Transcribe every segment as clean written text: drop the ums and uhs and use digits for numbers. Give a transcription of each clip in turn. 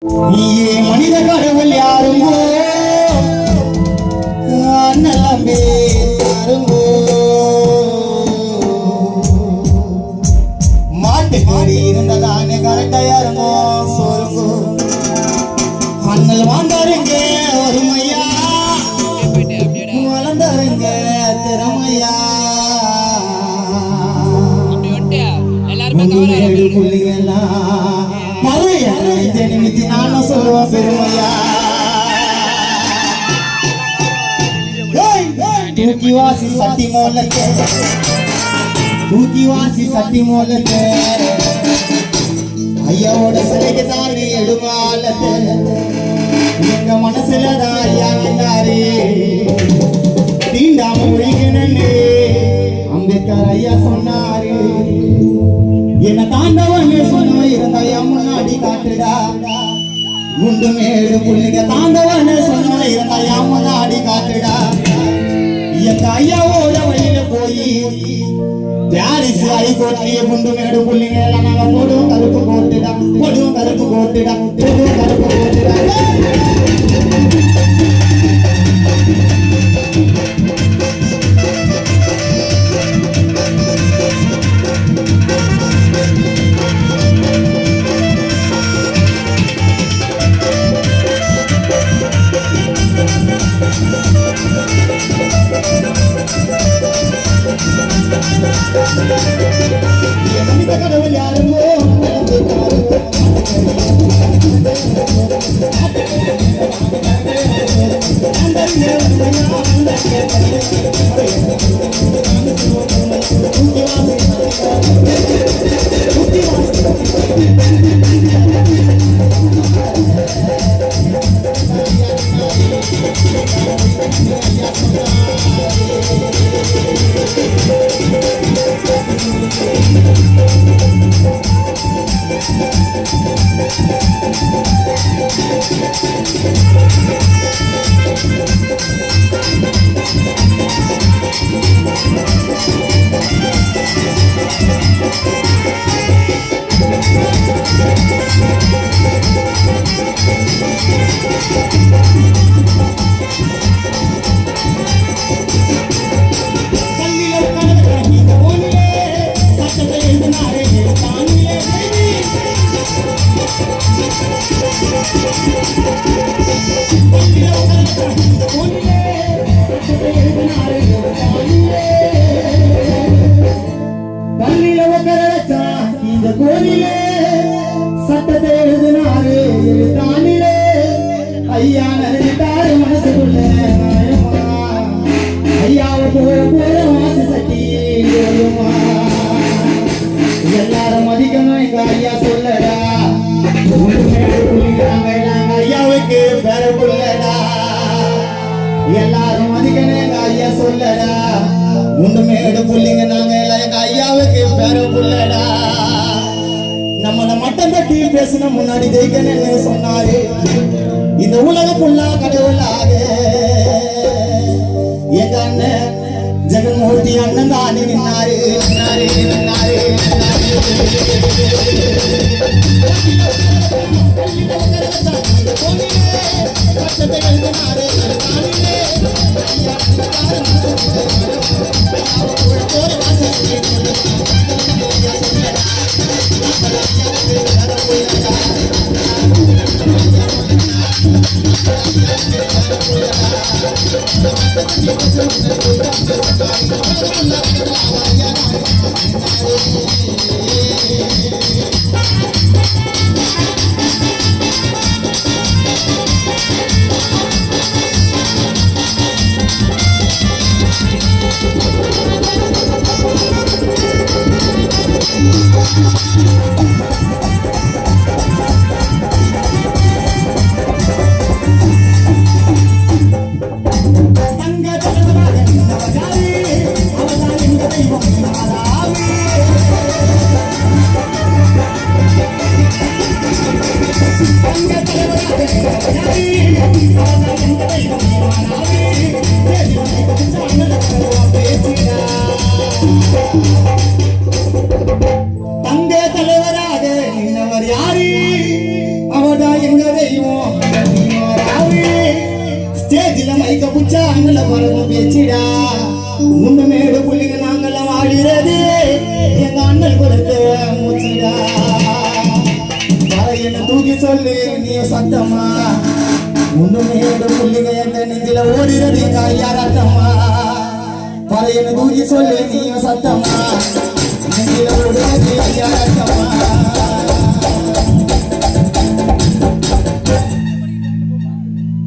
நீயே மனித கடவுள் யாருங்கோ நலமே தாருங்கோ மாட்டுக்காடி இருந்ததானே கரெக்டா யாருங்கோ சொல்லுங்கோ அண்ணல் வாழ்ந்தாருங்க ஒருமையா வளர்ந்தாருங்க திறமையா நானும் சொல்லுவேன் பெருமையா தூக்கிவாசி சட்டி மோலத்தை தூக்கிவாசி சட்டி மோலத்தை ஐயாவோட சிலைக்கு தாண்டி எடுமாலத்தை எங்க மனசுலதான் ஐயா நின்னாரு தீண்டாம முடிக்கணுன்னு அம்பேத்கர் ஐயா சொன்னாரு என்ன தாண்டவன்னு சொன்ன இருந்த ஐயா முன்னாடி காட்டுடா குண்டு மேடு புள்ளிங்க தாண்டவன்னு சொன்ன இருந்த ஐயா முன்னாடி காட்டுடா எங்க ஐயாவோட வழியில போய் பாரிஸ் ஹைகோர்ட்லயே குண்டு மேடு புள்ளிங்க எல்லாம் நாங்க போடுவோம் கருப்பு கோட்டுடா போடுவோம் கருப்பு கோட்டுடா போடுவோம் கருப்பு கோட்டுடா கடவுள் யாருங்கோ சட்டத்தை எழுதினாரு எழுத்தானிலே ஐயா நினைத்தாரு மனசுக்குள்ள ஐயாவை போற வாசி சட்டி எல்லாரும் மதிக்கணும் எங்க ஐயா சொல்லடா ஐயாவுக்கு பெற புள்ளடா எல்லாரும் மதிக்கணும் எங்க ஐயா சொல்லடா உண்டு மேடு புள்ளிங்க நாங்க எல்லாம் எங்க ஐயாவுக்கு பெற புள்ளடா நம்மள மட்டம் தட்டி பேசின முன்னாடி ஜெயிக்கணும்னு சொன்னாரு இந்த உலகம் ஃபுல்லா கடவுளாக எங்க அண்ணன் ஜெகன்மூர்த்தி அண்ணன் தானே நின்னாரு நின்னாரு நின்னாரு தங்க தலைவராக நின்றவர் யாரு? அவர்தான் எங்க அண்ணல பரவும் பேச்சிடா உண்டு மேடு புள்ளிங்க நாங்கெல்லாம் வாழிறது எங்க அண்ணல் கொடுத்த மூச்சுடா என்ன தூக்கி சொல்லு நீ சத்தமா உண்டு மேடு புள்ளிங்க எங்க நெஞ்சில ஓடிறது எங்க ஐயா ரத்தமா பறையனை தூக்கி சொல்லு நீ சத்தமா நெஞ்சில ஓடிறது ஐயா ரத்தமா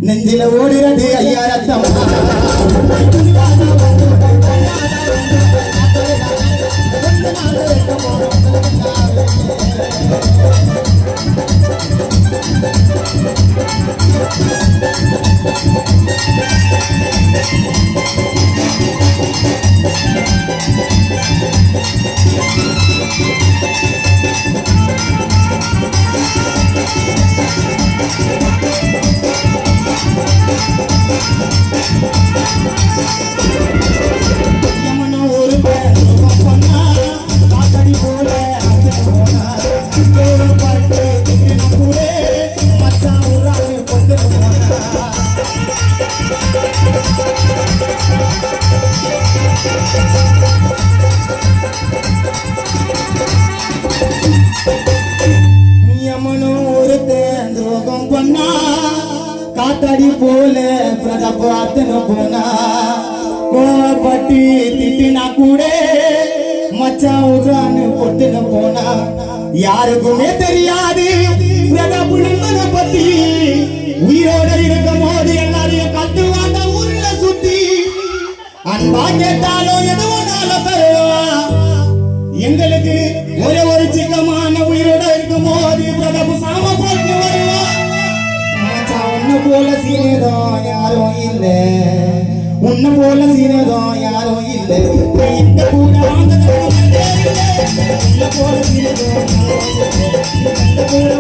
நெஞ்சில ஓடுறது ஐயா ரத்தமா காத்தாடி போல பிரதபாத்தன போனா கோவப்பட்டு திட்டினா கூட மச்சா உரான்னு பொட்டுன போனா யாருக்குமே தெரியாது பிரதபுணனை பத்தி உயிரோட இருக்கும் போது எல்லாரையும் கட்டுவாங்க உள்ள சுத்தி அன்பா கேட்டாலும் எதுவும்னால தருவா எங்களுக்கு ஒரே ஒரு சிக்கமான உயிரோட இருக்கும் போது பிரதபு சாம போட்டு வருவா உன்னை போல சீனதம் யாரும் இல்ல உன்னை போல சீனதம் யாரும் இல்ல இந்த கூட உன்னை போல சீனதம் இந்த கூட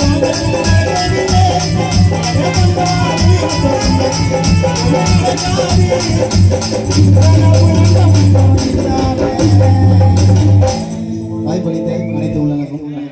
வாய்ப்பளித்த அனைத்து உள்ளனக்கும்